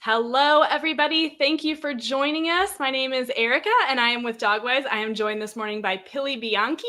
Hello, everybody. Thank you for joining us. My name is Erica, and I am with Dogwise. I am joined this morning by Pilley Bianchi,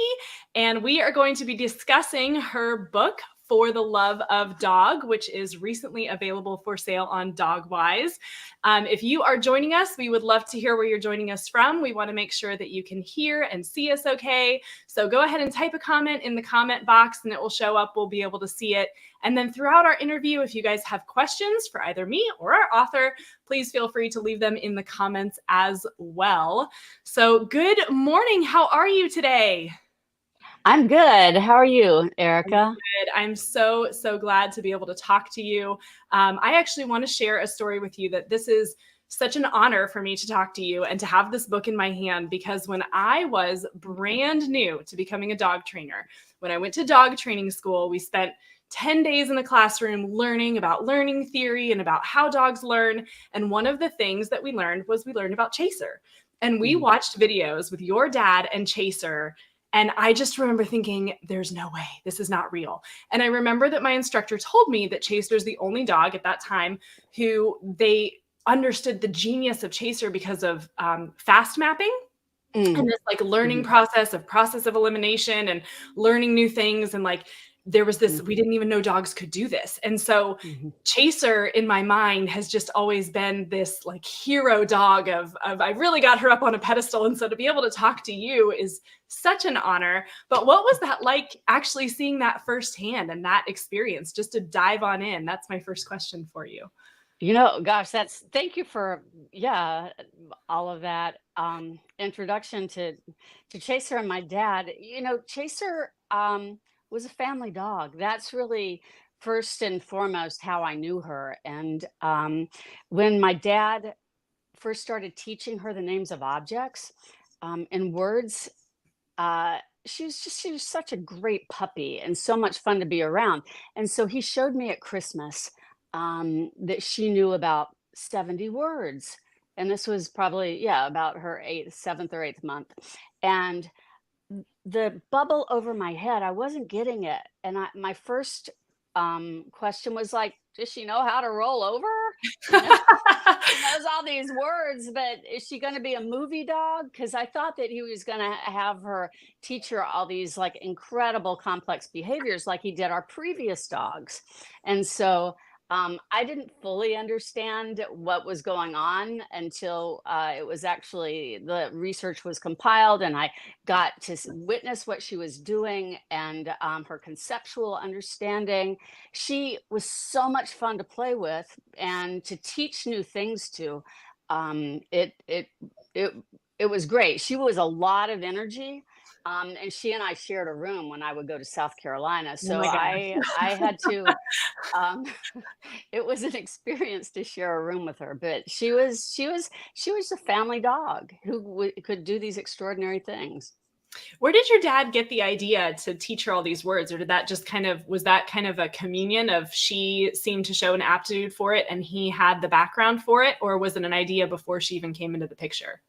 and we are going to be discussing her book, For the Love of Dog, which is recently available for sale on Dogwise. If you are joining us, we would love to hear where you're joining us from. We want to make sure that you can hear and see us okay. So go ahead and type a comment in the comment box, and it will show up. We'll be able to see it. And then throughout our interview, if you guys have questions for either me or our author, please feel free to leave them in the comments as well. So good morning. How are you today? I'm good. How are you, Erica? Good. I'm so glad to be able to talk to you. I actually want to share a story with you that this is such an honor for me to talk to you and to have this book in my hand, because when I was brand new to becoming a dog trainer, when I went to dog training school, we spent 10 days in the classroom learning about learning theory and about how dogs learn. And one of the things that we learned about Chaser. And we Mhm. watched videos with your dad and Chaser. And I just remember thinking, there's no way, this is not real. And I remember that my instructor told me that Chaser's the only dog at that time who they understood the genius of Chaser because of fast mapping and Mm. this like learning Mhm. process of elimination and learning new things. And like there was this, Mhm. we didn't even know dogs could do this. And so Mhm. Chaser in my mind has just always been this like hero dog of I really got her up on a pedestal. And so to be able to talk to you is such an honor. But what was that like actually seeing that firsthand and that experience, just to dive on in? That's my first question for you. Gosh, thank you for all of that introduction to Chaser and my dad. Chaser was a family dog. That's really first and foremost how I knew her. And when my dad first started teaching her the names of objects and words, uh she was such a great puppy and so much fun to be around. And so he showed me at Christmas that she knew about 70 words, and this was probably, yeah, about her seventh or eighth month. And the bubble over my head, I wasn't getting it. And my first question was like, does she know how to roll over? you know she knows all these words, but is she going to be a movie dog? Because I thought that he was going to have her teach her all these like incredible complex behaviors like he did our previous dogs. And so I didn't fully understand what was going on until it was actually the research was compiled and I got to witness what she was doing and her conceptual understanding. She was so much fun to play with and to teach new things to. Um, it it it it was great. She was a lot of energy. And she and I shared a room when I would go to South Carolina. Oh So my I had to um, it was an experience to share a room with her, but she was a family dog who could do these extraordinary things. Where did your dad get the idea to teach her all these words? Or did that just was that kind of a communion of she seemed to show an aptitude for it and he had the background for it? Or was it an idea before she even came into the picture?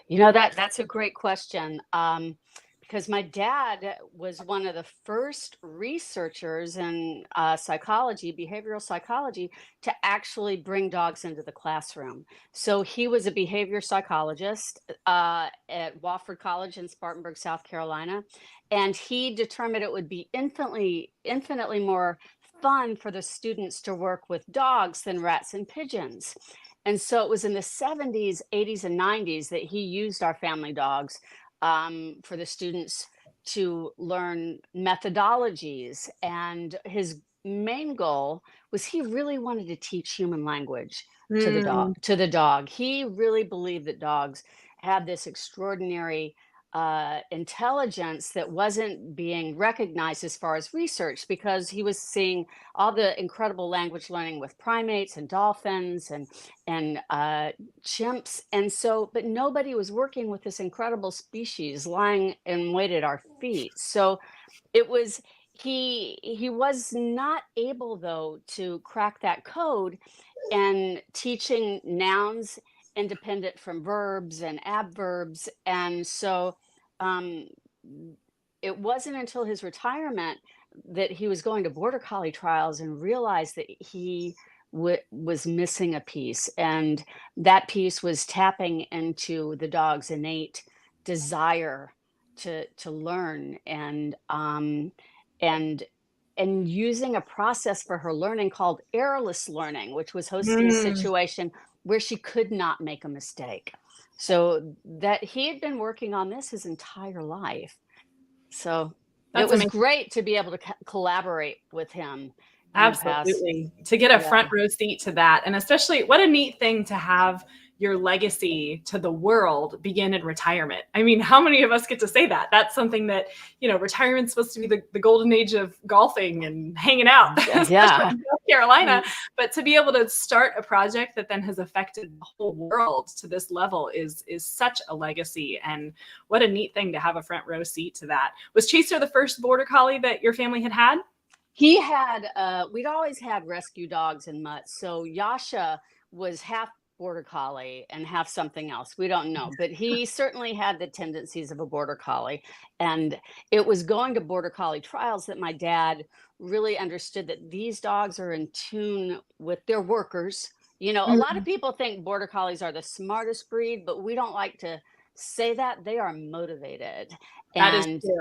That's a great question. Because my dad was one of the first researchers in psychology, behavioral psychology, to actually bring dogs into the classroom. So he was a behavior psychologist at Wofford College in Spartanburg, South Carolina, and he determined it would be infinitely more fun for the students to work with dogs than rats and pigeons. And so it was in the 70s, 80s, and 90s that he used our family dogs for the students to learn methodologies. And his main goal was he really wanted to teach human language to the dog. Mm. To the dog, he really believed that dogs had this extraordinary intelligence that wasn't being recognized as far as research, because he was seeing all the incredible language learning with primates and dolphins and chimps. And so, but nobody was working with this incredible species lying in wait at our feet. So it was he was not able though to crack that code and teaching nouns independent from verbs and adverbs. And so um, it wasn't until his retirement that he was going to border collie trials and realized that he was missing a piece, and that piece was tapping into the dog's innate desire to learn, and and using a process for her learning called errorless learning, which was hosting a Mm, situation where she could not make a mistake. So that he had been working on this his entire life. So it that's was amazing. great to be able to collaborate with him in the past. Absolutely. To get a Yeah. front row seat to that, and especially what a neat thing to have your legacy to the world begin in retirement. I mean, how many of us get to say that? That's something that, retirement's supposed to be the golden age of golfing and hanging out, especially Yeah. in North Carolina. Mm. But to be able to start a project that then has affected the whole world to this level is such a legacy. And what a neat thing to have a front row seat to that. Was Chaser the first border collie that your family had had? He had, we'd always had rescue dogs and mutts. So Yasha was half border collie and half something else. We don't know, but he certainly had the tendencies of a border collie. And it was going to border collie trials that my dad really understood that these dogs are in tune with their workers. You know, a lot of Mm, people think border collies are the smartest breed, but we don't like to say that. They are motivated. that is And true.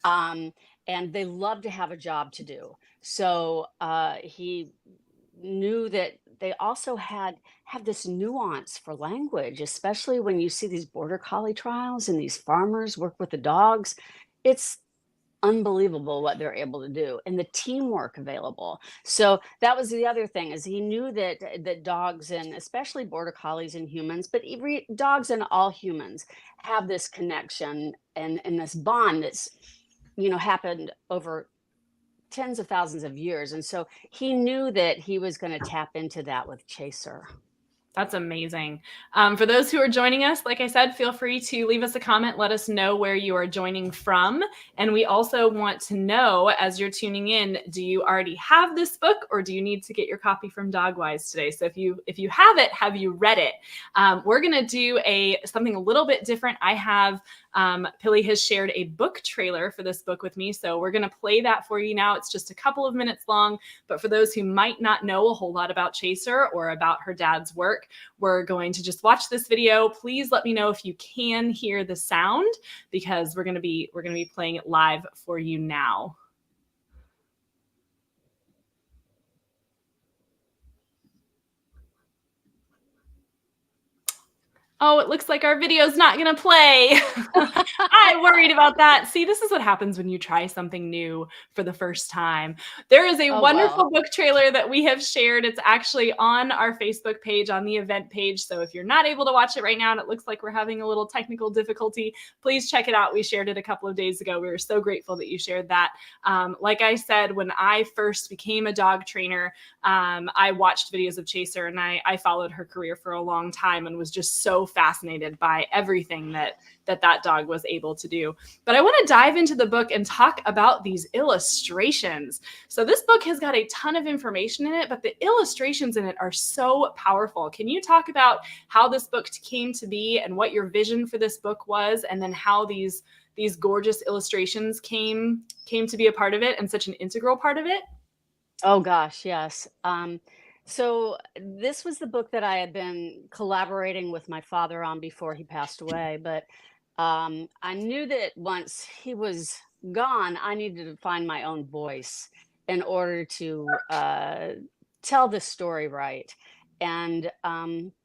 um, and they love to have a job to do. So he knew that they also had this nuance for language, especially when you see these border collie trials and these farmers work with the dogs. It's unbelievable what they're able to do and the teamwork available. So that was the other thing, is he knew that dogs, and especially border collies and humans, but dogs and all humans, have this connection and this bond that's happened over tens of thousands of years. And so he knew that he was going to tap into that with Chaser. That's amazing. For those who are joining us, like I said, feel free to leave us a comment. Let us know where you are joining from. And we also want to know, as you're tuning in, do you already have this book, or do you need to get your copy from Dogwise today? So if you have it, have you read it? We're gonna do something a little bit different. I have Pilley has shared a book trailer for this book with me, so we're gonna play that for you now. It's just a couple of minutes long, but for those who might not know a whole lot about Chaser or about her dad's work, we're going to just watch this video. Please let me know if you can hear the sound, because we're going to be playing it live for you now. Oh, it looks like our video's not going to play. I worried about that. See, this is what happens when you try something new for the first time. There is a Oh, well. wonderful book trailer that we have shared. It's actually on our Facebook page, on the event page. So if you're not able to watch it right now and it looks like we're having a little technical difficulty, please check it out. We shared it a couple of days ago. We were so grateful that you shared that. Like I said, when I first became a dog trainer, I watched videos of Chaser, and I followed her career for a long time and was just so fascinated by everything that dog was able to do. But I want to dive into the book and talk about these illustrations. So this book has got a ton of information in it, but the illustrations in it are so powerful. Can you talk about how this book came to be and what your vision for this book was, and then how these gorgeous illustrations came to be a part of it and such an integral part of it? Oh gosh, yes. So this was the book that I had been collaborating with my father on before he passed away. But I knew that once he was gone, I needed to find my own voice in order to tell the story right. And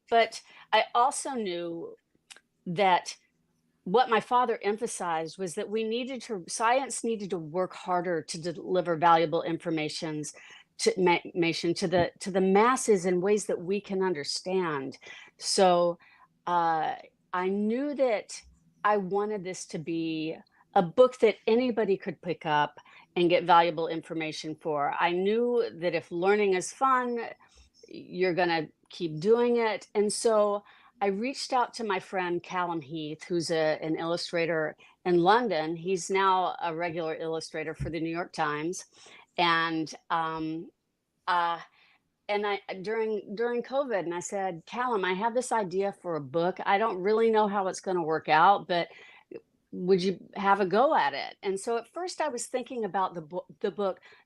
but I also knew that what my father emphasized was that science needed to work harder to deliver valuable information to the masses in ways that we can understand. So uh, I knew that I wanted this to be a book that anybody could pick up and get valuable information for. I knew that if learning is fun, you're going to keep doing it. And so I reached out to my friend Callum Heath, who's an illustrator in London. He's now a regular illustrator for the New York Times. And uh, I during COVID, and I said, Callum, I have this idea for a book. I don't really know how it's going to work out, but would you have a go at it? And so at first I was thinking about the book,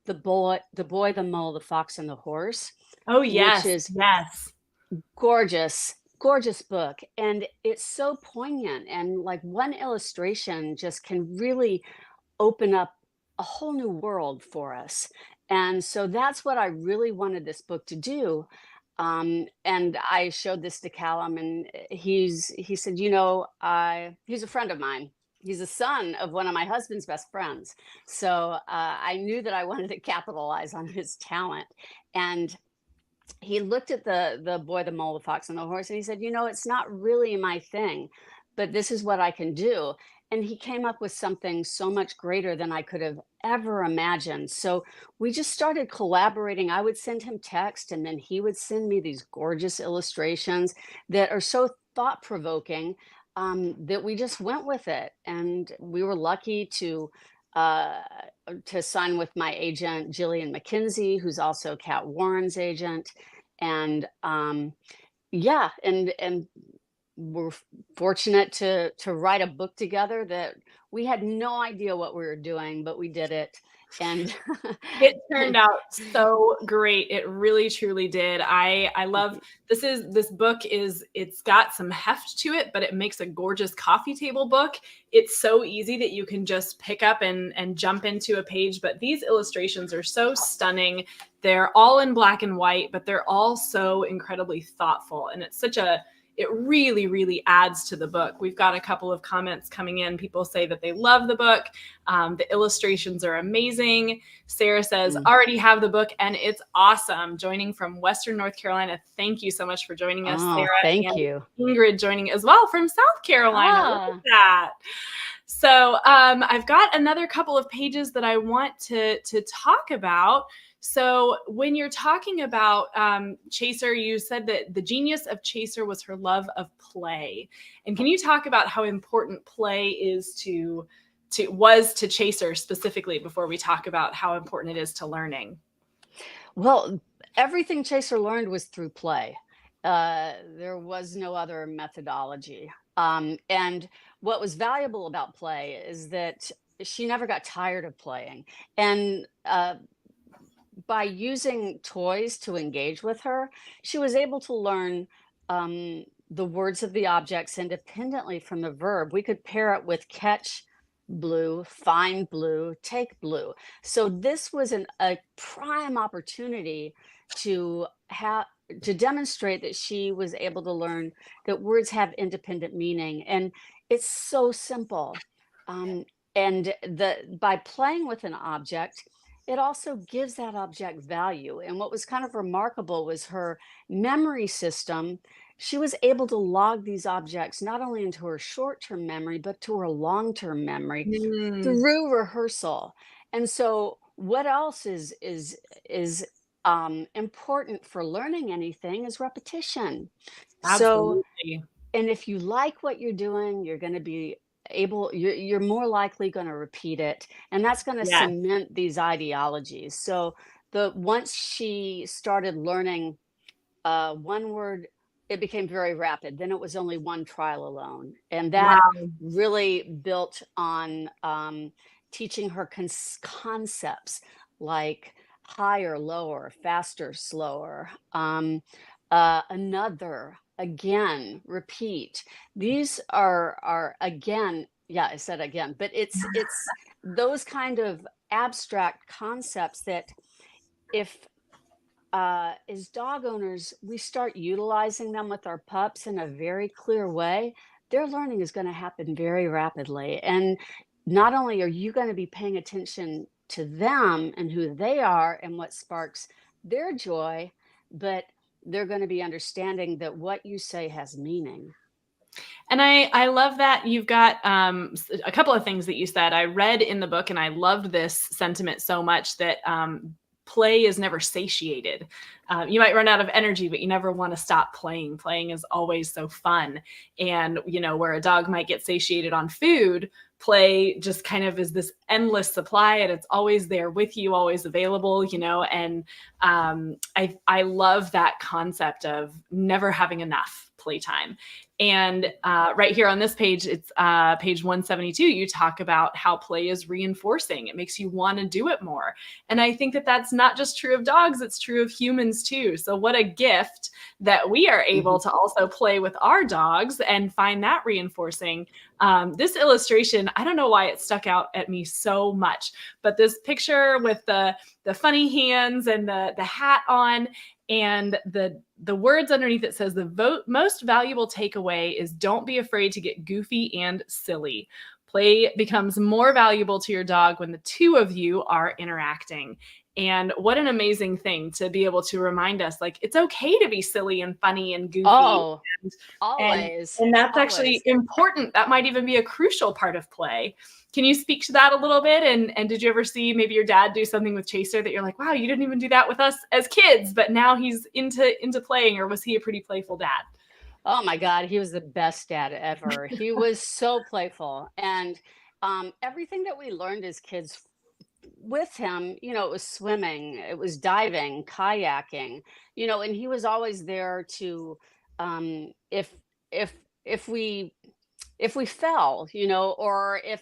the boy, the mole, the fox, and the horse. Oh, which yes. is Yes. gorgeous, gorgeous book. And it's so poignant. And like one illustration just can really open up a whole new world for us. And so that's what I really wanted this book to do. And I showed this to Callum, and he said, he's a friend of mine. He's a son of one of my husband's best friends. So I knew that I wanted to capitalize on his talent. And he looked at the boy, the mole, the fox, and the horse, and he said, it's not really my thing, but this is what I can do. And he came up with something so much greater than I could have ever imagined. So we just started collaborating. I would send him text, and then he would send me these gorgeous illustrations that are so thought provoking, that we just went with it. And we were lucky uh, to sign with my agent, Jillian McKenzie, who's also Kat Warren's agent. And yeah, and we're fortunate to write a book together that we had no idea what we were doing, but we did it. And It turned and out so great. It really truly did. I love this book it's got some heft to it, but it makes a gorgeous coffee table book. It's so easy that you can just pick up and jump into a page, but these illustrations are so stunning. They're all in black and white, but they're all so incredibly thoughtful, and it really, really adds to the book. We've got a couple of comments coming in. People say that they love the book. The illustrations are amazing. Sarah says, Mm. already have the book and it's awesome. Joining from Western North Carolina. Thank you so much for joining us, Oh, Sarah. thank And you. Ingrid joining as well from South Carolina. Look at Ah, that. So I've got another couple of pages that I want to talk about. So when you're talking about Chaser, you said that the genius of Chaser was her love of play. And can you talk about how important play is to Chaser specifically before we talk about how important it is to learning? well, everything Chaser learned was through play. There was no other methodology. And what was valuable about play is that she never got tired of playing. And by using toys to engage with her, she was able to learn the words of the objects independently from the verb. We could pair it with catch blue, find blue, take blue. So this was a prime opportunity to have to demonstrate that she was able to learn that words have independent meaning, and it's so simple. Um, and the by playing with an object, it also gives that object value. And what was kind of remarkable was her memory system. She was able to log these objects not only into her short term memory, but to her long term memory Mm, through rehearsal. And so, what else is important for learning anything is repetition. So, absolutely. and if you like what you're doing, you're going to be you're more likely going to repeat it, and that's going to Yes. cement these ideologies. So the once she started learning one word, it became very rapid. Then it was only one trial alone, and that Wow. really built on teaching her concepts like higher, lower, faster, slower, another, again, repeat. These are again, yeah, I said again, but it's those kind of abstract concepts that if as dog owners, we start utilizing them with our pups in a very clear way, their learning is going to happen very rapidly. And not only are you going to be paying attention to them and who they are and what sparks their joy, but they're going to be understanding that what you say has meaning. And I love that you've got a couple of things that you said. I read in the book, and I loved this sentiment so much that play is never satiated. You might run out of energy, but you never want to stop playing. Playing is always so fun. And, where a dog might get satiated on food, play just kind of is this endless supply, and it's always there with you, always available, and I love that concept of never having enough. playtime. And right here on this page, it's page 172, you talk about how play is reinforcing. It makes you want to do it more. And I think that that's not just true of dogs, it's true of humans too. So what a gift that we are able to also play with our dogs and find that reinforcing. This illustration, I don't know why it stuck out at me so much, but this picture with the funny hands and the hat on, and the words underneath it says the most valuable takeaway is don't be afraid to get goofy and silly. Play becomes more valuable to your dog when the two of you are interacting. And what an amazing thing to be able to remind us, like, it's okay to be silly and funny and goofy. Oh, and, always. and that's Always. actually important. That might even be a crucial part of play. Can you speak to that a little bit? And did you ever see maybe your dad do something with Chaser that you're like, wow, you didn't even do that with us as kids, but now he's into playing? Or was he a pretty playful dad? Oh my God, he was the best dad ever. He was so playful. And everything that we learned as kids with him, you know, it was swimming, it was diving, kayaking, you know, and he was always there to, if if if we if we fell, you know, or if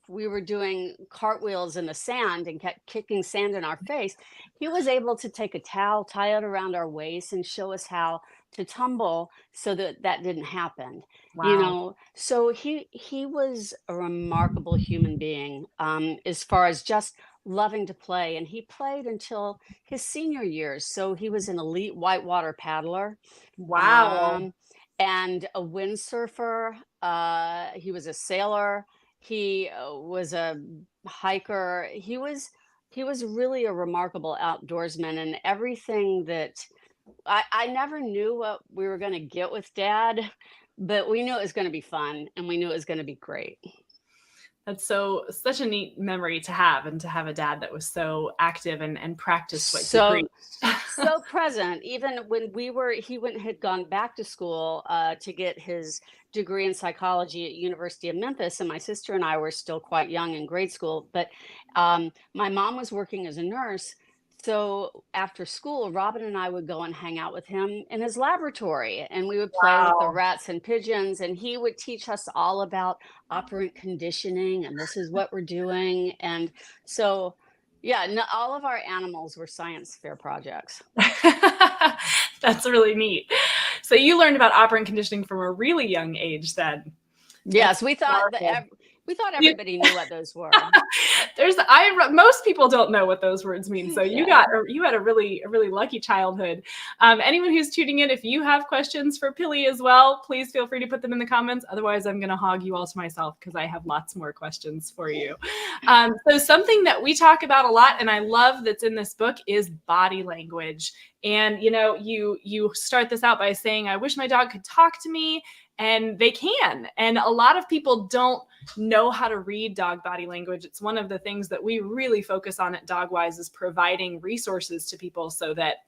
we were doing cartwheels in the sand and kept kicking sand in our face, he was able to take a towel, tie it around our waist, and show us how to tumble so that that didn't happen. You Wow. know, so he was a remarkable human being, as far as just loving to play, and he played until his senior years. So he was an elite whitewater paddler, Wow. um, and a windsurfer. He was a sailor. He was a hiker. He was really a remarkable outdoorsman, and everything that I never knew what we were going to get with Dad, but we knew it was going to be fun, and we knew it was going to be great. That's such a neat memory to have, and to have a dad that was so active and practiced what he So preached. so present, even when he went had gone back to school to get his degree in psychology at University of Memphis, and my sister and I were still quite young in grade school, but my mom was working as a nurse. So after school, Robin and I would go and hang out with him in his laboratory, and we would play with the Wow. rats and pigeons, and he would teach us all about operant conditioning, and this is what we're doing. And so yeah, no, all of our animals were science fair projects. That's really neat. So you learned about operant conditioning from a really young age then. That's Yes, we thought that powerful. we thought You everybody knew what those were. most people don't know what those words mean. So Yeah. you had a really lucky childhood. Anyone who's tuning in, if you have questions for Pilley as well, please feel free to put them in the comments. Otherwise, I'm going to hog you all to myself because I have lots more questions for you. So something that we talk about a lot, and I love that's in this book, is body language. And you know, you start this out by saying, "I wish my dog could talk to me." And they can. And a lot of people don't know how to read dog body language. It's one of the things that we really focus on at Dogwise, is providing resources to people so that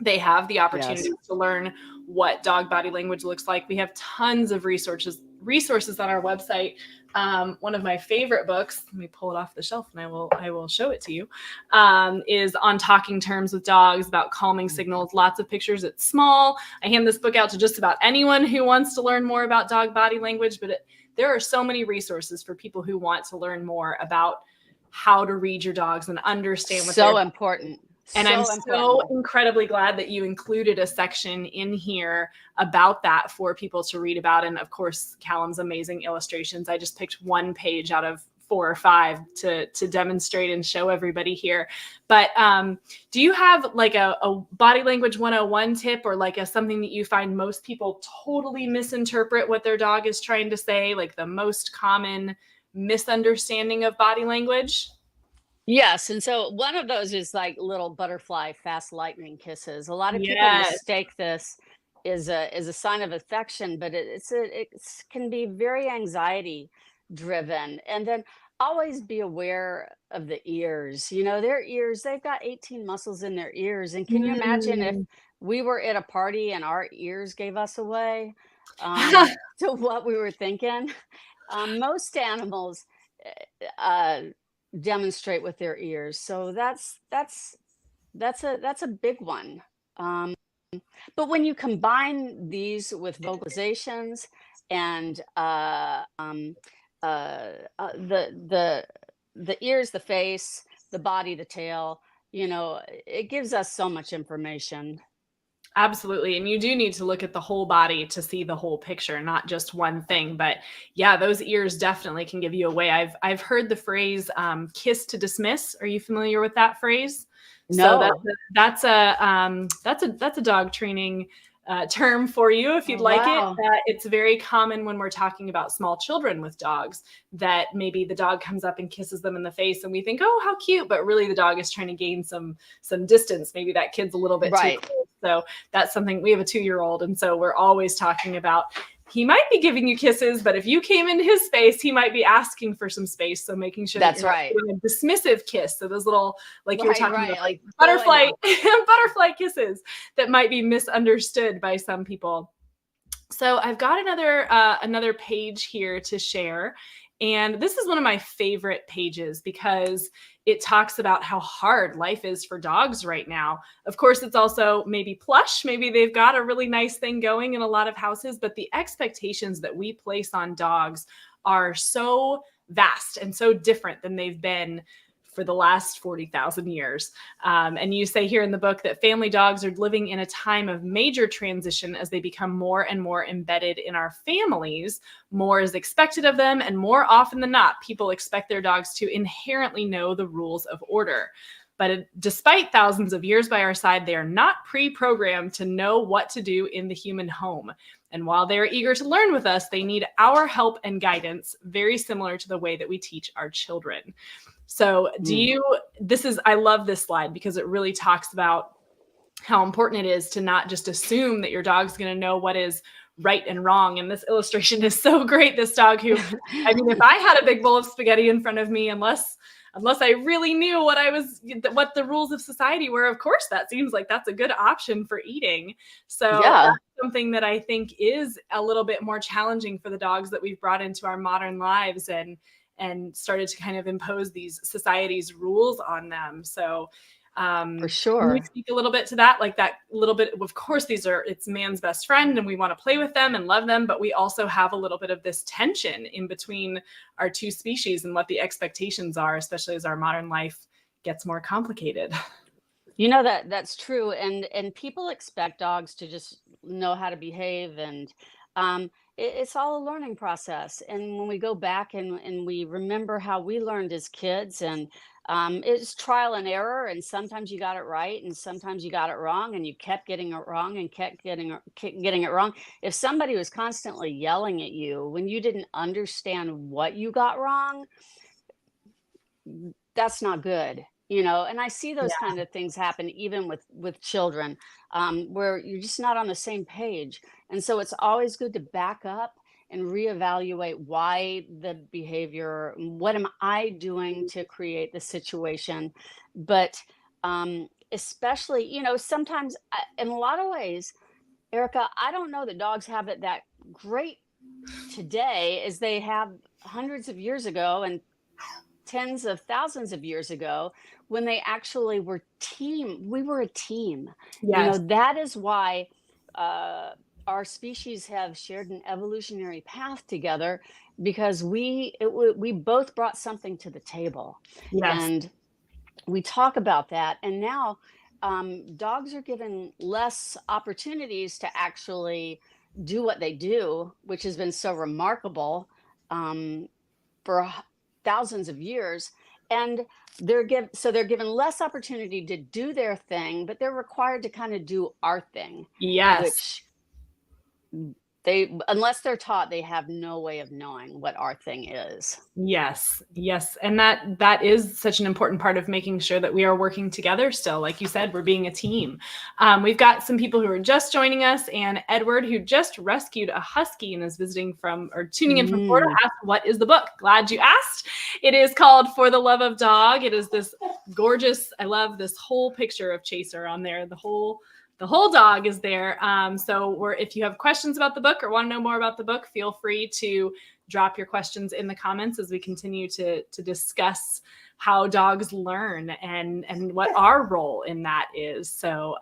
they have the opportunity Yes. to learn what dog body language looks like. We have tons of resources on our website. One of my favorite books, let me pull it off the shelf and I will show it to you, is On Talking Terms with Dogs, about calming signals. Lots of pictures. It's small. I hand this book out to just about anyone who wants to learn more about dog body language, but there are so many resources for people who want to learn more about how to read your dogs and understand what they're. So important. And I'm So so important. incredibly glad that you included a section in here about that for people to read about. And of course, Callum's amazing illustrations. I just picked one page out of 4 or 5 to demonstrate and show everybody here. But do you have like a body language 101 tip, or like something that you find most people totally misinterpret what their dog is trying to say, like the most common misunderstanding of body language? Yes, and so one of those is like little butterfly fast lightning kisses. A lot of people Yes. mistake this as a sign of affection, but can be very anxiety driven. And then always be aware of the ears. You know, their ears, they've got 18 muscles in their ears. And can you imagine if Mm. we were at a party and our ears gave us away to what we were thinking? Most animals uh, demonstrate with their ears. So that's a big one. Um, But when you combine these with vocalizations and the ears, the face, the body, the tail, it gives us so much information. Absolutely. And you do need to look at the whole body to see the whole picture, not just one thing. But yeah, those ears definitely can give you away. I've heard the phrase kiss to dismiss. Are you familiar with that phrase? So No. that's a dog training term for you if you'd Oh, like it. wow. It's very common when we're talking about small children with dogs that maybe the dog comes up and kisses them in the face, and we think, oh, how cute, but really the dog is trying to gain some distance. Maybe that kid's a little bit too Right. close. So that's something. We have a 2-year-old, and so we're always talking about, he might be giving you kisses, but if you came into his space, he might be asking for some space. So making sure that That's you're not right. doing a dismissive kiss. So those little, like you were Right, talking right. about, like Like pulling butterfly them. butterfly kisses that might be misunderstood by some people. So I've got another page here to share. And this is one of my favorite pages because it talks about how hard life is for dogs right now. Of course, it's also maybe plush. Maybe they've got a really nice thing going in a lot of houses, but the expectations that we place on dogs are so vast and so different than they've been for the last 40,000 years. And you say here in the book that family dogs are living in a time of major transition as they become more and more embedded in our families. More is expected of them, and more often than not, people expect their dogs to inherently know the rules of order. But despite thousands of years by our side, they are not pre-programmed to know what to do in the human home. And while they are eager to learn with us, they need our help and guidance, very similar to the way that we teach our children. So Mm. I love this slide because it really talks about how important it is to not just assume that your dog's going to know what is right and wrong. And this illustration is so great. This dog who, I mean, if I had a big bowl of spaghetti in front of me, unless I really knew what the rules of society were, of course, that seems like that's a good option for eating. So Yeah, that's something that I think is a little bit more challenging for the dogs that we've brought into our modern lives and started to kind of impose these society's rules on them. So for can you sure. speak a little bit to that? Like that little bit, of course, it's man's best friend and we want to play with them and love them, but we also have a little bit of this tension in between our two species and what the expectations are, especially as our modern life gets more complicated. That's true, and people expect dogs to just know how to behave, and it's all a learning process. And when we go back and we remember how we learned as kids, and it's trial and error, and sometimes you got it right, and sometimes you got it wrong, and you kept getting it wrong and kept getting it wrong. If somebody was constantly yelling at you when you didn't understand what you got wrong, that's not good. And I see those Yeah. kind of things happen even with children, where you're just not on the same page. And so it's always good to back up and reevaluate why the behavior, what am I doing to create the situation. But especially, sometimes in a lot of ways, Erica, I don't know that dogs have it that great today as they have hundreds of years ago and tens of thousands of years ago, when they actually we were a team. Yes. That is why uh, our species have shared an evolutionary path together, because we both brought something to the table. Yes. And we talk about that. And now dogs are given less opportunities to actually do what they do, which has been so remarkable for thousands of years. And they're given less opportunity to do their thing, but they're required to kind of do our thing, Yes. which they, unless they're taught, they have no way of knowing what our thing is. Yes, yes. And that is such an important part of making sure that we are working together still. Like you said, we're being a team. We've got some people who are just joining us, and Edward, who just rescued a husky and is visiting from or tuning in from Florida, Mm. asked, what is the book? Glad you asked. It is called For the Love of Dog. It is this gorgeous, I love this whole picture of Chaser on there. The whole dog is there. If you have questions about the book or want to know more about the book, feel free to drop your questions in the comments as we continue to discuss how dogs learn and what our role in that is. So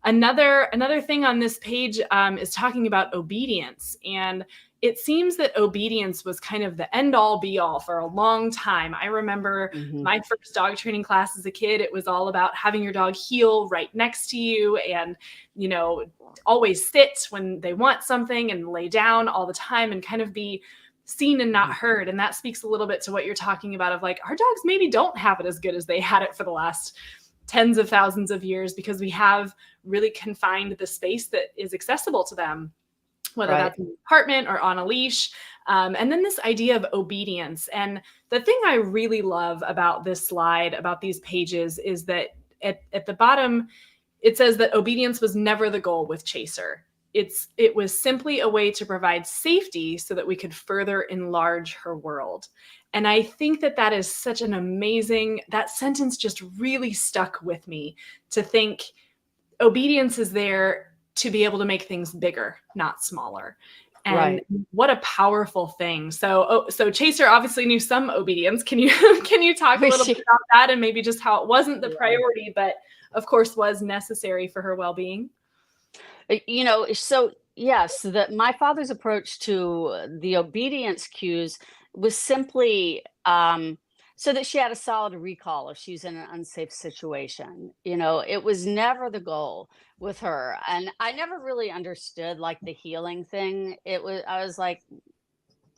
another thing on this page is talking about obedience. And it seems that obedience was kind of the end all be all for a long time. I remember Hmm. my first dog training class as a kid, it was all about having your dog heel right next to you and, you know, always sit when they want something and lay down all the time and kind of be seen and not heard. And that speaks a little bit to what you're talking about of like, our dogs maybe don't have it as good as they had it for the last tens of thousands of years because we have really confined the space that is accessible to them, whether Right. that's in the apartment or on a leash. And then this idea of obedience. And the thing I really love about this slide, about these pages, is that at the bottom, it says that obedience was never the goal with Chaser. It was simply a way to provide safety so that we could further enlarge her world. And I think that that is such an amazing, that sentence just really stuck with me, to think obedience is there to be able to make things bigger, not smaller. And Right. what a powerful thing. So Chaser obviously knew some obedience. Can you can you talk a little bit She, about that and maybe just how it wasn't the yeah. priority, but of course was necessary for her well-being? So yes, my father's approach to the obedience cues was simply so that she had a solid recall if she's in an unsafe situation. It was never the goal with her, and I never really understood like the healing thing. I was like,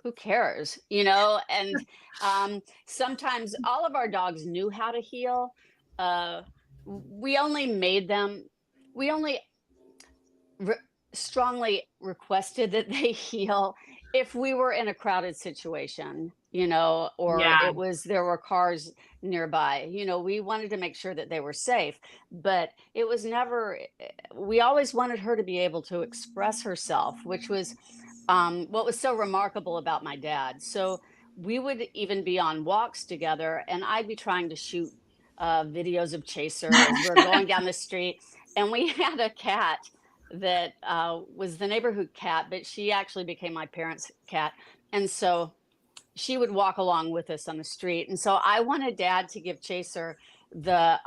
who cares, And sometimes all of our dogs knew how to heal. Uh, we only made them. We only re- strongly requested that they heal if we were in a crowded situation, or Yeah. there were cars nearby. We wanted to make sure that they were safe, but it was never, we always wanted her to be able to express herself, which was what was so remarkable about my dad. So we would even be on walks together, and I'd be trying to shoot videos of Chaser as we're going down the street. And we had a cat that was the neighborhood cat, but she actually became my parents' cat. And so she would walk along with us on the street. And so I wanted Dad to give Chaser the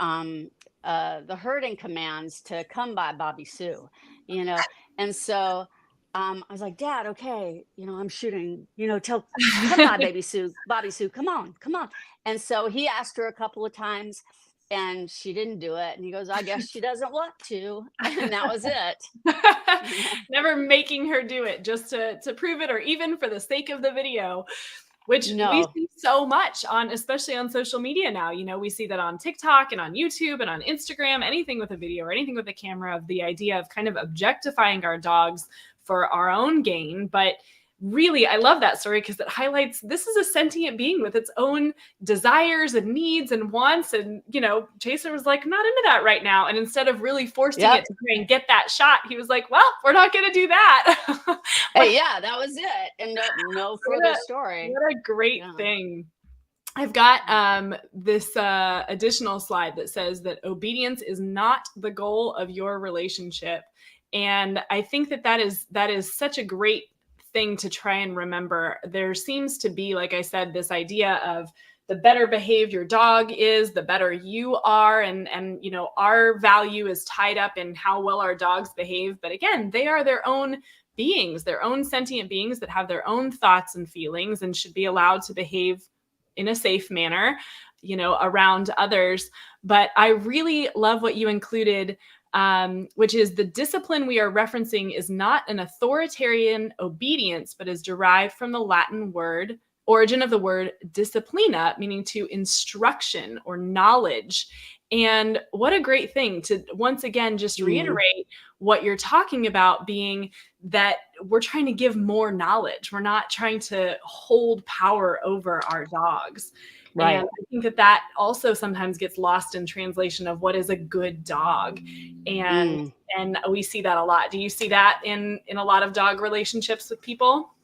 herding commands to come by Bobby Sue, you know. And so I was like, Dad, okay, I'm shooting, come by baby Sue, Bobby Sue, come on, come on. And so he asked her a couple of times and she didn't do it. And he goes, I guess she doesn't want to. And that was it. You know? Never making her do it just to prove it or even for the sake of the video, which we No. see so much on, especially on social media now. We see that on TikTok and on YouTube and on Instagram, anything with a video or anything with a camera, of the idea of kind of objectifying our dogs for our own gain. But really, I love that story because it highlights this is a sentient being with its own desires and needs and wants. And, Chaser was like, not into that right now. And instead of really forcing Yep. it to try and get that shot, he was like, well, we're not going to do that. Hey, yeah, that was it. And no What further a story. what a great Yeah. thing. I've got this additional slide that says that obedience is not the goal of your relationship. And I think that is such a great thing to try and remember. There seems to be, like I said, this idea of the better behaved your dog is, the better you are. And our value is tied up in how well our dogs behave. But again, they are their own beings, their own sentient beings that have their own thoughts and feelings and should be allowed to behave in a safe manner, around others. But I really love what you included, which is the discipline we are referencing is not an authoritarian obedience, but is derived from the Latin origin of the word disciplina, meaning to instruction or knowledge. And what a great thing to once again just Mm, reiterate what you're talking about, being that we're trying to give more knowledge. We're not trying to hold power over our dogs. And right. I think that also sometimes gets lost in translation of what is a good dog. And Mm. and we see that a lot. Do you see that in a lot of dog relationships with people?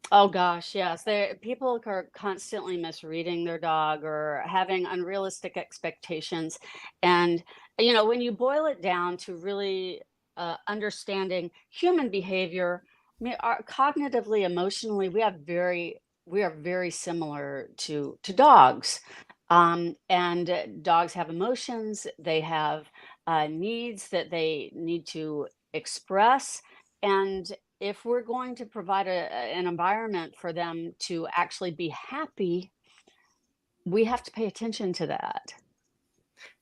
Oh gosh, yes. People are constantly misreading their dog or having unrealistic expectations. And when you boil it down to really understanding human behavior, I mean, cognitively, emotionally, we are very similar to dogs. And dogs have emotions, they have needs that they need to express. And if we're going to provide an environment for them to actually be happy, we have to pay attention to that.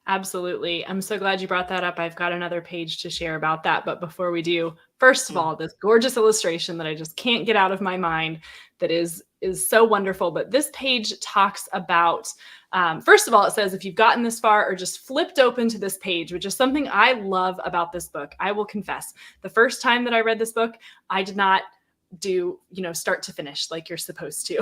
Absolutely. I'm so glad you brought that up. I've got another page to share about that. But before we do, first of Mm. all, this gorgeous illustration that I just can't get out of my mind that is so wonderful. But this page talks about, first of all, it says if you've gotten this far or just flipped open to this page, which is something I love about this book. I will confess, the first time that I read this book, I did not do, start to finish like you're supposed to.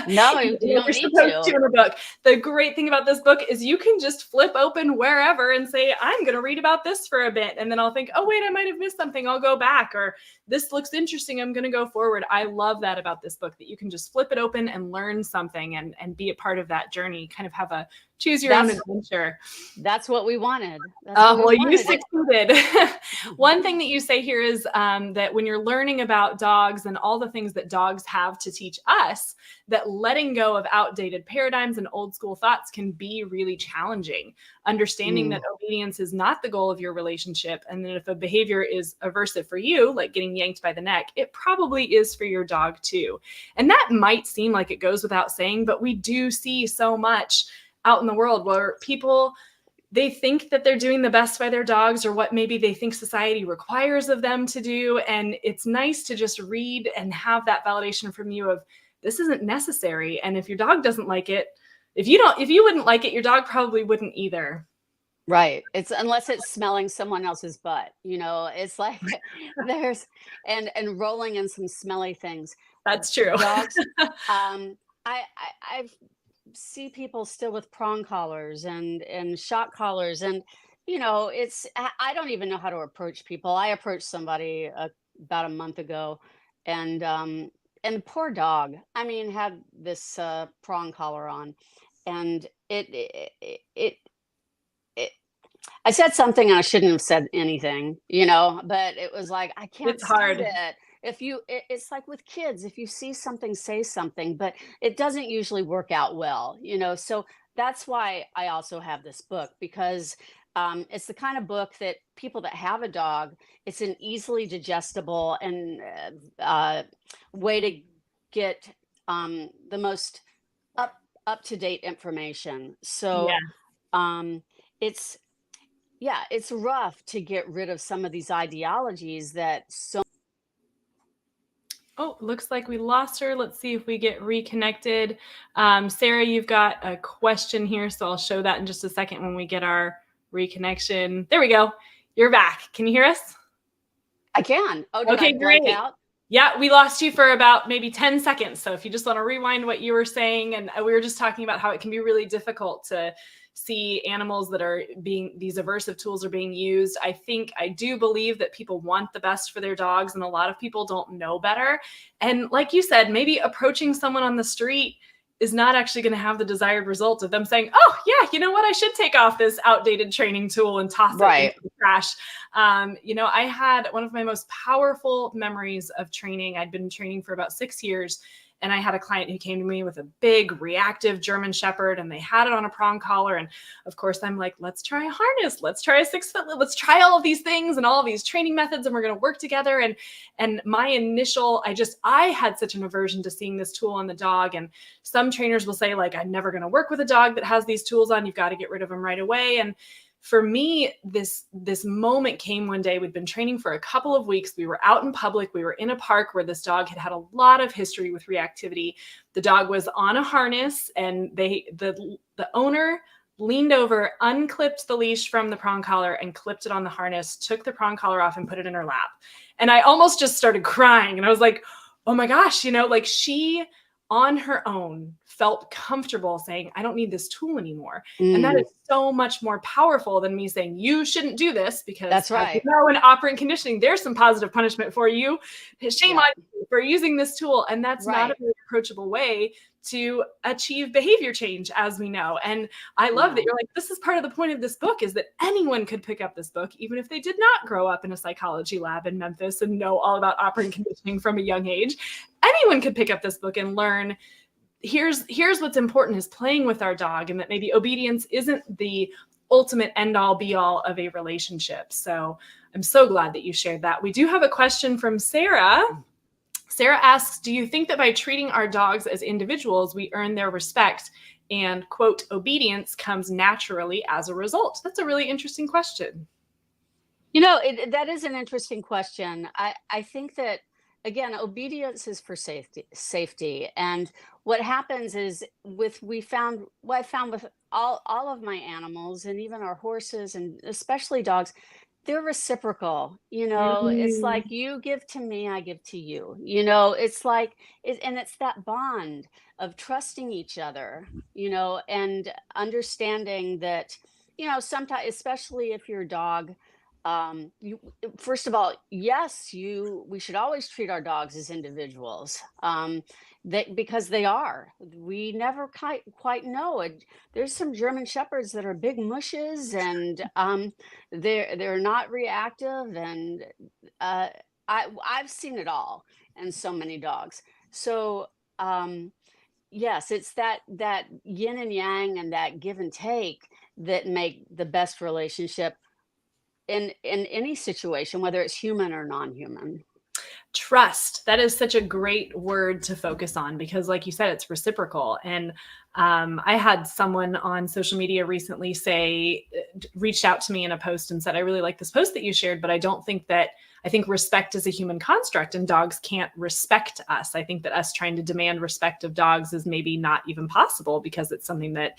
No, you Like don't you're need supposed to to. in a book. The great thing about this book is you can just flip open wherever and say, I'm going to read about this for a bit. And then I'll think, oh, wait, I might have missed something. I'll go back. Or this looks interesting. I'm going to go forward. I love that about this book, that you can just flip it open and learn something and be a part of that journey, kind of have a choose your own That's adventure. that's what we wanted. That's Oh, what we well, you wanted. succeeded. One thing that you say here is that when you're learning about dogs and all the things that dogs have to teach us, that letting go of outdated paradigms and old school thoughts can be really challenging. Understanding Mm. that obedience is not the goal of your relationship, and that if a behavior is aversive for you, like getting yanked by the neck, it probably is for your dog too. And that might seem like it goes without saying, but we do see so much out in the world where people, they think that they're doing the best by their dogs, or what maybe they think society requires of them to do. And it's nice to just read and have that validation from you of this isn't necessary. And if your dog doesn't like it, if you wouldn't like it, your dog probably wouldn't either. Right. It's unless it's smelling someone else's butt, it's like there's and rolling in some smelly things. That's true. Dogs, I've see people still with prong collars and shock collars, and it's I don't even know how to approach people. I approached somebody about a month ago, and the poor dog, I mean, had this prong collar on, and it I said something and I shouldn't have said anything, but it was like, I can't It's stand hard. it. It's like with kids, if you see something, say something, but it doesn't usually work out well, So that's why I also have this book, because it's the kind of book that people that have a dog, it's an easily digestible and way to get the most up to date information. Yeah. So um, it's yeah, it's rough to get rid of some of these ideologies that so. Oh, looks like we lost her. Let's see if we get reconnected. Sarah, you've got a question here, so I'll show that in just a second when we get our reconnection. There we go. You're back. Can you hear us? I can. Oh, did Okay, I blank great. out? Yeah, we lost you for about maybe 10 seconds. So if you just want to rewind what you were saying, and we were just talking about how it can be really difficult to see animals that are being, these aversive tools are being used. I do believe that people want the best for their dogs, and a lot of people don't know better. And like you said, maybe approaching someone on the street is not actually going to have the desired result of them saying, oh, yeah, you know what? I should take off this outdated training tool and toss it Right. into the trash. I had one of my most powerful memories of training. I'd been training for about 6 years. And I had a client who came to me with a big reactive German Shepherd, and they had it on a prong collar. And of course, I'm like, let's try a harness. Let's try a 6-foot. Let's try all of these things and all of these training methods, and we're going to work together. And my initial, I had such an aversion to seeing this tool on the dog. And some trainers will say, like, I'm never going to work with a dog that has these tools on. You've got to get rid of them right away. And for me, this moment came one day. We'd been training for a couple of weeks. We were out in public. We were in a park where this dog had had a lot of history with reactivity. The dog was on a harness, and the owner leaned over, unclipped the leash from the prong collar and clipped it on the harness, took the prong collar off and put it in her lap. And I almost just started crying. And I was like, oh my gosh, like she on her own felt comfortable saying, I don't need this tool anymore. And that Mm, is so much more powerful than me saying, you shouldn't do this, because that's as you right. know, in operant conditioning, there's some positive punishment for you. Shame on Yeah. you for using this tool. And that's not a Right. very approachable way to achieve behavior change, as we know. And I love that No. you're like, this is part of the point of this book, is that anyone could pick up this book, even if they did not grow up in a psychology lab in Memphis and know all about operant conditioning from a young age. Anyone could pick up this book and learn here's what's important is playing with our dog, and that maybe obedience isn't the ultimate end all be all of a relationship. So I'm so glad that you shared that. We do have a question from Sarah. Sarah asks, do you think that by treating our dogs as individuals, we earn their respect and, quote, obedience comes naturally as a result? That's a really interesting question. That is an interesting question. I think that, again, obedience is for safety. And what happens is what I found with all of my animals and even our horses and especially dogs, they're reciprocal. It's Mm. like you give to me, I give to you. It's like and it's that bond of trusting each other, and understanding that, sometimes, especially if your dog, you first of all, yes, we should always treat our dogs as individuals, because they are. We never quite know it. There's some German shepherds that are big mushes, and they're not reactive, and uh I've seen it all in so many dogs. So yes, it's that yin and yang and that give and take that make the best relationship in any situation, whether it's human or non-human. Trust. That is such a great word to focus on because, like you said, it's reciprocal. And I had someone on social media recently reached out to me in a post and said, I really like this post that you shared, but I think respect is a human construct and dogs can't respect us. I think that us trying to demand respect of dogs is maybe not even possible because it's something that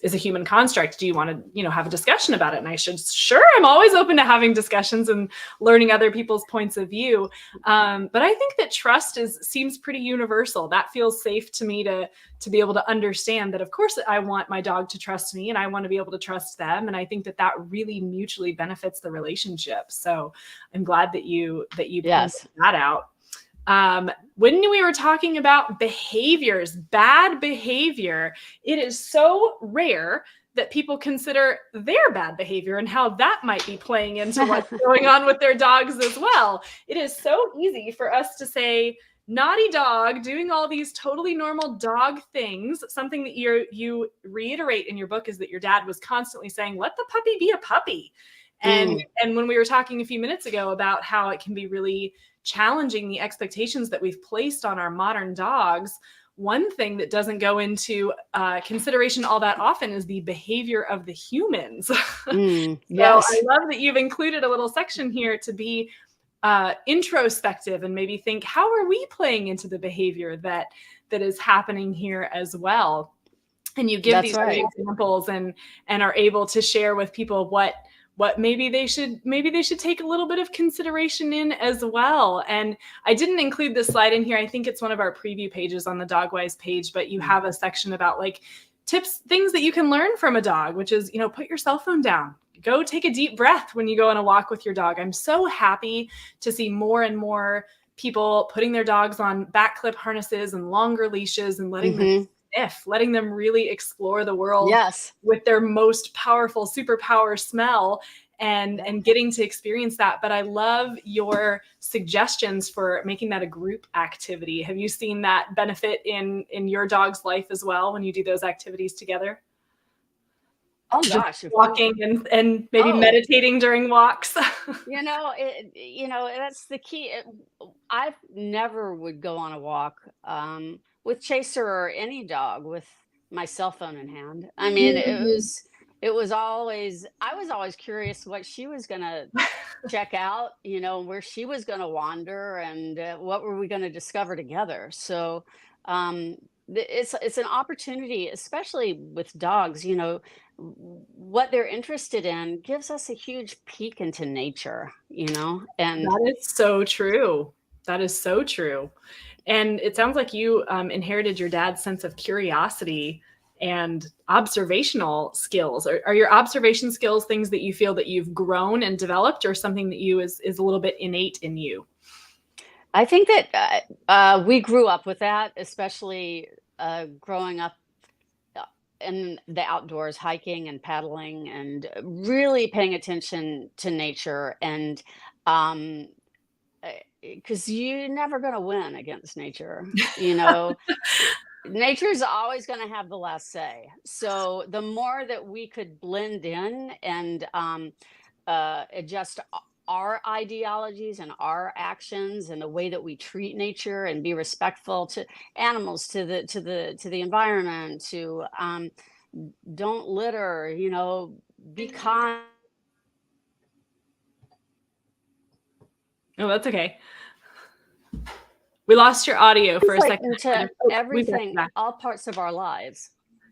is a human construct. Do you want to, have a discussion about it? And I should, sure, I'm always open to having discussions and learning other people's points of view. But I think that trust seems pretty universal. That feels safe to me to be able to understand that, of course, I want my dog to trust me and I want to be able to trust them. And I think that really mutually benefits the relationship. So I'm glad that you pointed Yes. that out. When we were talking about behaviors, bad behavior, it is so rare that people consider their bad behavior and how that might be playing into what's going on with their dogs as well. It is so easy for us to say, naughty dog doing all these totally normal dog things. Something that you reiterate in your book is that your dad was constantly saying, let the puppy be a puppy. And when we were talking a few minutes ago about how it can be really challenging the expectations that we've placed on our modern dogs, one thing that doesn't go into consideration all that often is the behavior of the humans. Yes. So I love that you've included a little section here to be introspective and maybe think, how are we playing into the behavior that is happening here as well? And you give That's these right. examples and are able to share with people what maybe they should take a little bit of consideration in as well. And I didn't include this slide in here. I think it's one of our preview pages on the Dogwise page, but you have a section about like tips, things that you can learn from a dog, which is, put your cell phone down. Go take a deep breath when you go on a walk with your dog. I'm so happy to see more and more people putting their dogs on back clip harnesses and longer leashes and letting them sniff, letting them really explore the world Yes. with their most powerful superpower smell and getting to experience that. But I love your suggestions for making that a group activity. Have you seen that benefit in your dog's life as well when you do those activities together? Oh gosh. Walking and maybe meditating during walks. That's the key. I never would go on a walk with Chaser or any dog with my cell phone in hand. I mean, it was always, I was always curious what she was going to check out, where she was going to wander, and what were we going to discover together. So it's an opportunity, especially with dogs, what they're interested in gives us a huge peek into nature, and That is so true. That is so true. And it sounds like you inherited your dad's sense of curiosity and observational skills. Are your observation skills things that you feel that you've grown and developed, or something that is a little bit innate in you? I think that we grew up with that, especially growing up in the outdoors, hiking and paddling, and really paying attention to nature. And because you're never going to win against nature, Nature's always going to have the last say. So the more that we could blend in and adjust our ideologies and our actions and the way that we treat nature and be respectful to animals, to the environment, to don't litter, be kind. Oh, that's okay. We lost your audio for a second. Into We got everything, back. all parts of our lives.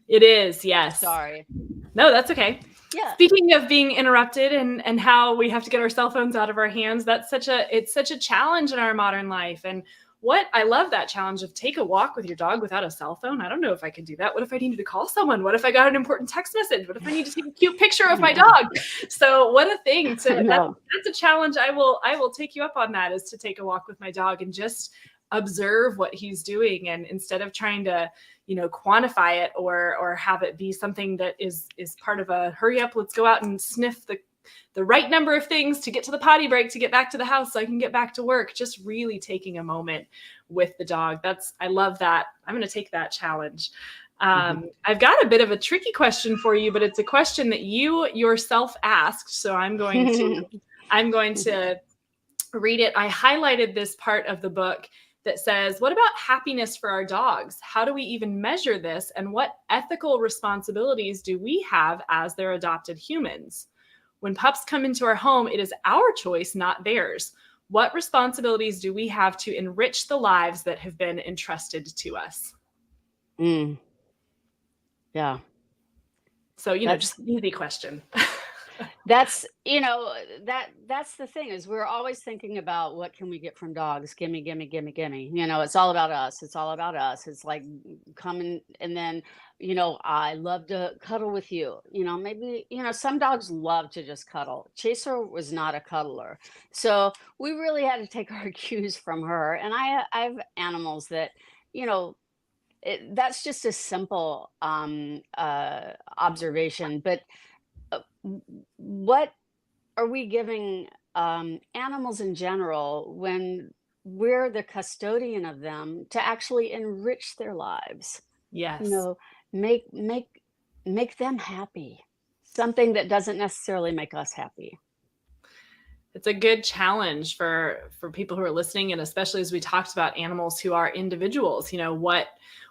It is, yes. Sorry. No, that's okay. Yeah. Speaking of being interrupted and how we have to get our cell phones out of our hands, it's such a challenge in our modern life. And what I love that challenge of take a walk with your dog without a cell phone. I don't know if I could do that. What if I needed to call someone? What if I got an important text message? What if I need to take a cute picture of my dog? So what a thing to that's a challenge. I will take you up on that, is to take a walk with my dog and just observe what he's doing, and instead of trying to quantify it or have it be something that is part of a hurry up, let's go out and sniff the right number of things to get to the potty break to get back to the house so I can get back to work. Just really taking a moment with the dog. I love that. I'm going to take that challenge. I've got a bit of a tricky question for you, but it's a question that you yourself asked. So I'm going to read it. I highlighted this part of the book that says, what about happiness for our dogs? How do we even measure this? And what ethical responsibilities do we have as their adopted humans? When pups come into our home, it is our choice, not theirs. What responsibilities do we have to enrich the lives that have been entrusted to us? Yeah. So, just an easy question. That's that's the thing, is we're always thinking about what can we get from dogs. Gimme, gimme, gimme, gimme. It's all about us. It's all about us. It's like coming, and then I love to cuddle with you. Maybe some dogs love to just cuddle. Chaser was not a cuddler, so we really had to take our cues from her. And I have animals that that's just a simple observation, but what are we giving animals in general when we're the custodian of them to actually enrich their lives? Yes. Make them happy. Something that doesn't necessarily make us happy. It's a good challenge for people who are listening, and especially as we talked about animals who are individuals. What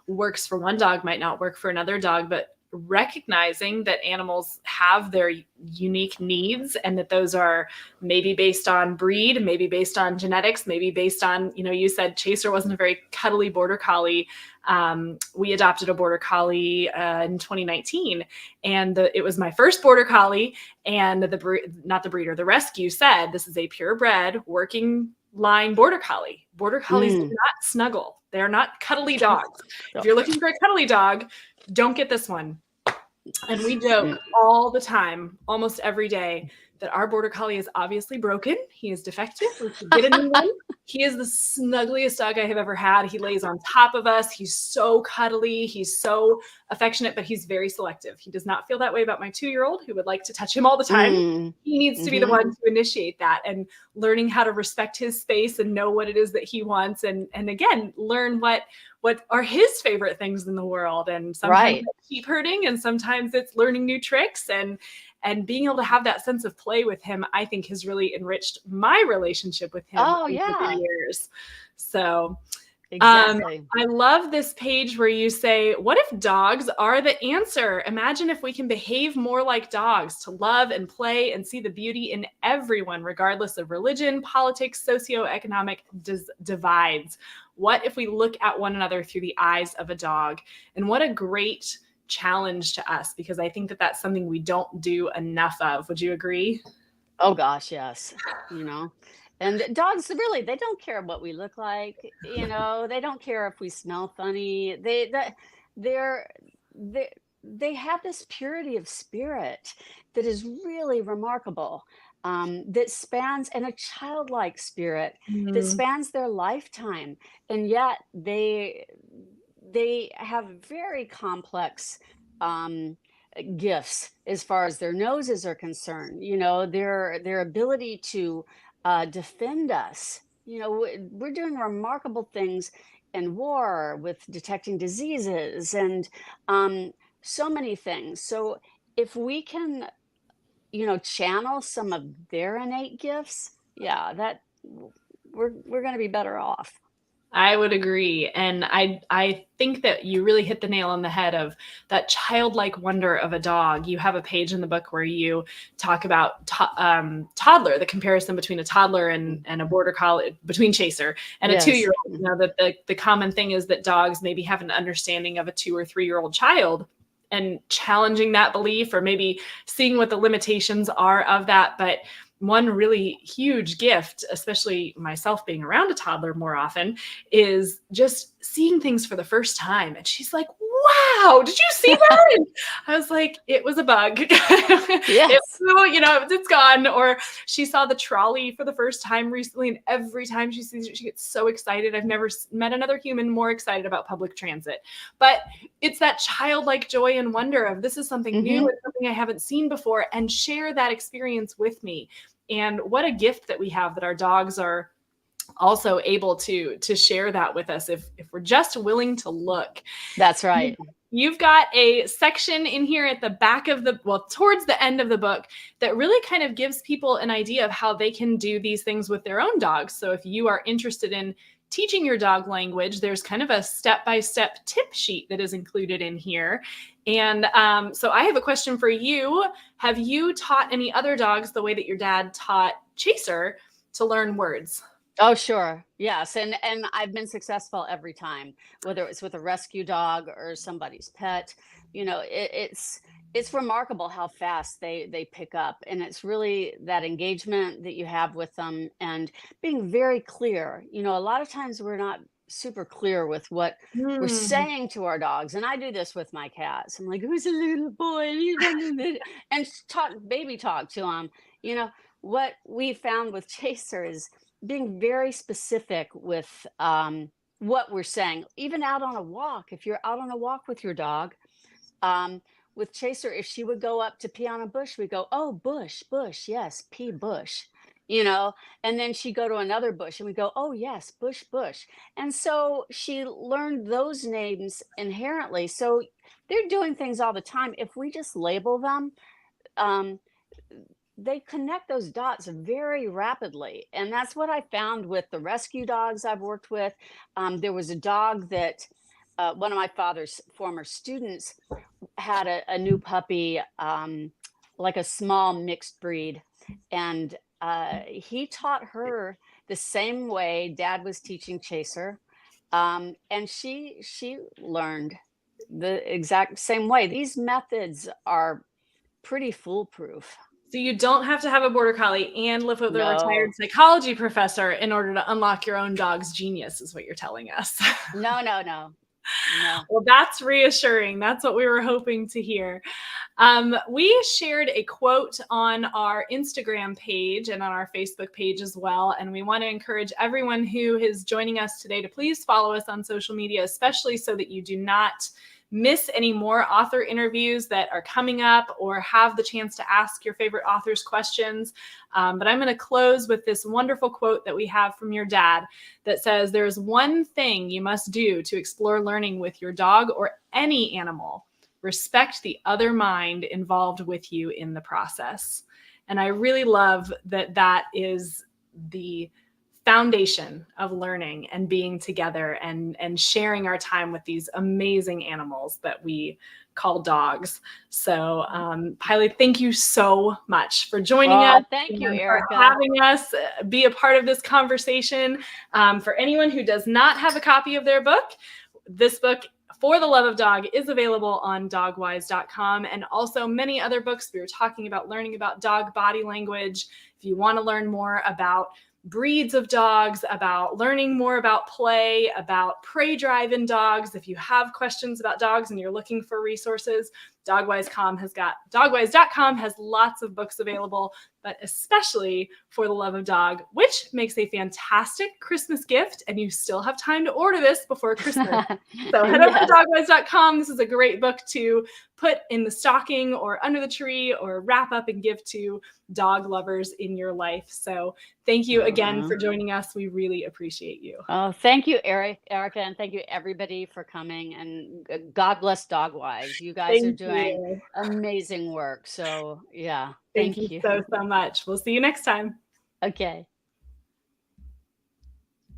works for one dog might not work for another dog, but recognizing that animals have their unique needs, and that those are maybe based on breed, maybe based on genetics, maybe based on, you said Chaser wasn't a very cuddly border collie. We adopted a border collie in 2019, and it was my first border collie, and the rescue said, this is a purebred working line border collie. Border collies do not snuggle. They're not cuddly dogs. If you're looking for a cuddly dog, don't get this one. And we joke all the time, almost every day, that our border collie is obviously broken. He is defective. We should get a new one. He is the snuggliest dog I have ever had. He lays on top of us. He's so cuddly. He's so affectionate, but he's very selective. He does not feel that way about my 2-year-old, who would like to touch him all the time. He needs to be the one to initiate that, and learning how to respect his space and know what it is that he wants. And again, learn what are his favorite things in the world. And sometimes it's keep herding, and sometimes it's learning new tricks, and being able to have that sense of play with him, I think has really enriched my relationship with him over the years. So exactly. I love this page where you say, what if dogs are the answer? Imagine if we can behave more like dogs, to love and play and see the beauty in everyone, regardless of religion, politics, socioeconomic divides. What if we look at one another through the eyes of a dog? And what a great challenge to us, because I think that that's something we don't do enough of. Would you agree? Oh gosh, yes. And dogs, really, they don't care what we look like. They don't care if we smell funny. They have this purity of spirit that is really remarkable. That spans, and a childlike spirit that spans their lifetime, and yet they have very complex gifts as far as their noses are concerned. Their ability to defend us. We're doing remarkable things and war, with detecting diseases, and so many things. So if we can, channel some of their innate gifts, yeah, we're going to be better off. I would agree. And I think that you really hit the nail on the head of that childlike wonder of a dog. You have a page in the book where you talk about toddler, the comparison between a toddler and a border collie, between Chaser and a Yes. 2-year-old. You know, that the common thing is that dogs maybe have an understanding of a 2 or 3-year-old child, and challenging that belief, or maybe seeing what the limitations are of that. But one really huge gift, especially myself being around a toddler more often, is just seeing things for the first time. And she's like, wow, did you see that? And I was like, it was a bug. Yes. It's gone. Or she saw the trolley for the first time recently, and every time she sees it, she gets so excited. I've never met another human more excited about public transit. But it's that childlike joy and wonder of, this is something new and something I haven't seen before, and share that experience with me. And what a gift that we have, that our dogs are also able to share that with us if we're just willing to look. That's right. You've got a section in here at the back of towards the end of the book, that really kind of gives people an idea of how they can do these things with their own dogs. So if you are interested in teaching your dog language, there's kind of a step-by-step tip sheet that is included in here. And so I have a question for you. Have you taught any other dogs the way that your dad taught Chaser to learn words? Oh, sure. Yes. And I've been successful every time, whether it's with a rescue dog or somebody's pet. It's remarkable how fast they pick up. And it's really that engagement that you have with them, and being very clear. A lot of times we're not super clear with what we're saying to our dogs. And I do this with my cats. I'm like, who's a little boy? And baby talk to them. What we found with Chaser is being very specific with what we're saying, even out on a walk. If you're out on a walk with your dog, with Chaser, if she would go up to pee on a bush, we go, oh, bush, bush, yes, pee bush, and then she'd go to another bush and we go, oh, yes, bush, bush. And so she learned those names inherently. So they're doing things all the time. If we just label them, they connect those dots very rapidly. And that's what I found with the rescue dogs I've worked with. There was a dog that one of my father's former students had a new puppy, like a small mixed breed. And he taught her the same way Dad was teaching Chaser. And she learned the exact same way. These methods are pretty foolproof. So you don't have to have a border collie and live with a retired No. psychology professor in order to unlock your own dog's genius, is what you're telling us. No. Well, that's reassuring. That's what we were hoping to hear. We shared a quote on our Instagram page and on our Facebook page as well. And we want to encourage everyone who is joining us today to please follow us on social media, especially so that you do not miss any more author interviews that are coming up, or have the chance to ask your favorite authors questions. But I'm going to close with this wonderful quote that we have from your dad that says, "There's one thing you must do to explore learning with your dog or any animal. Respect the other mind involved with you in the process." And I really love that that is the foundation of learning and being together and sharing our time with these amazing animals that we call dogs. So, Pilley, thank you so much for joining us. Thank you, and Erica. for having us be a part of this conversation. For anyone who does not have a copy of their book, this book, For the Love of Dog, is available on dogwise.com, and also many other books. We were talking about learning about dog body language. If you want to learn more about breeds of dogs, about learning more about play, about prey drive in dogs, if you have questions about dogs and you're looking for resources, dogwise.com has lots of books available, but especially For the Love of Dog, which makes a fantastic Christmas gift. And you still have time to order this before Christmas. So head over to Yes. dogwise.com. This is a great book to put in the stocking or under the tree or wrap up and give to dog lovers in your life. So thank you again Uh-huh. for joining us. We really appreciate you. Oh, thank you, Erica, and thank you everybody for coming. And God bless Dogwise. You guys are Thank doing you. amazing work. So yeah, Thank you thank you. so, so much. We'll see you next time. Okay.